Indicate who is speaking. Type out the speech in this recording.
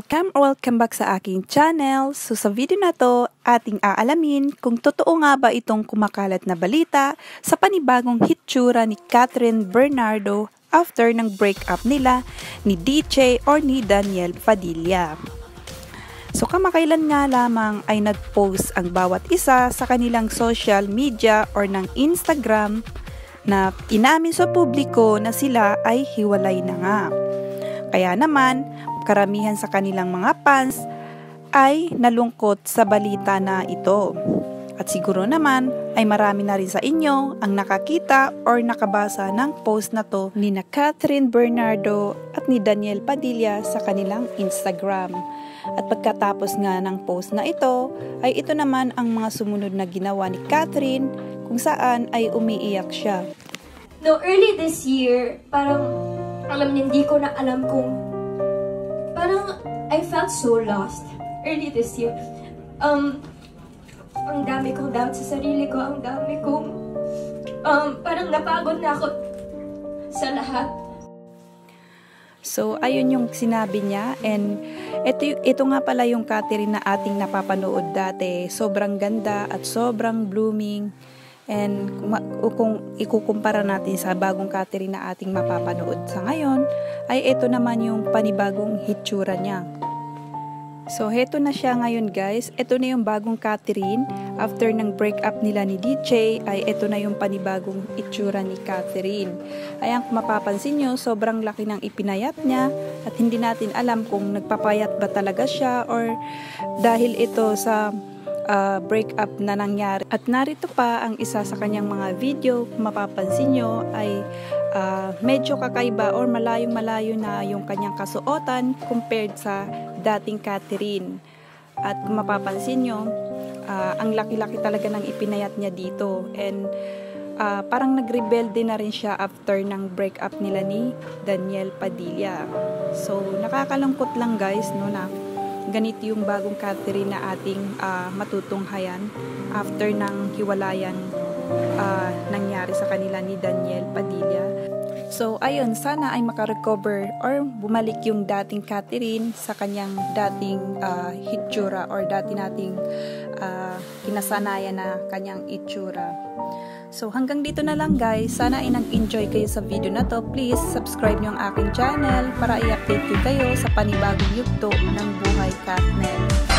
Speaker 1: Welcome back sa aking channel. So sa video na to, ating aalamin kung totoo nga ba itong kumakalat na balita sa panibagong hitsura ni Kathryn Bernardo after ng breakup nila ni DJ or ni Daniel Padilla. So kamakailan nga lamang ay nag-post ang bawat isa sa kanilang social media or ng Instagram na inamin sa publiko na sila ay hiwalay na nga. Kaya naman, karamihan sa kanilang mga fans ay nalungkot sa balita na ito. At siguro naman ay marami na rin sa inyo ang nakakita or nakabasa ng post na to ni na Kathryn Bernardo at ni Daniel Padilla sa kanilang Instagram. At pagkatapos nga ng post na ito, ay ito naman ang mga sumunod na ginawa ni Kathryn kung saan ay umiiyak siya.
Speaker 2: No, early this year, parang hindi ko na alam kung parang I felt so lost early this year. Ang dami kong doubt sa sarili ko, ang dami kong parang napagod na ako sa lahat.
Speaker 1: So, ayun yung sinabi niya, and ito nga pala yung Kathryn na ating napapanood dati. Sobrang ganda at sobrang blooming. And kung ikukumpara natin sa bagong Kathryn na ating mapapanood sa ngayon, ay ito naman yung panibagong hitsura niya. So, heto na siya ngayon guys. Ito na yung bagong Kathryn. After ng breakup nila ni DJ, ay ito na yung panibagong hitsura ni Kathryn. Ayan, kung mapapansin nyo, sobrang laki ng ipinayat niya at hindi natin alam kung nagpapayat ba talaga siya or dahil ito sa breakup na nangyari. At narito pa ang isa sa kanyang mga video. Kung mapapansin nyo ay medyo kakaiba or malayong-malayo na yung kanyang kasuotan compared sa dating Kathryn. At kung mapapansin nyo, ang laki-laki talaga ng ipinayat niya dito. And parang nag-rebelde na rin siya after ng breakup nila ni Daniel Padilla. So, nakakalungkot lang guys, no, na ganito yung bagong Kathryn na ating matutunghayan after ng hiwalayan nangyari sa kanila ni Daniel Padilla. So, ayun, sana ay makarecover or bumalik yung dating Kathryn sa kanyang dating hitsura or dati nating kinasanayan na kanyang itsura. So, hanggang dito na lang guys. Sana ay nag-enjoy kayo sa video na to. Please, subscribe nyo ang aking channel para i-update ko kayo sa panibagong yugto ng Buhay Kathnel.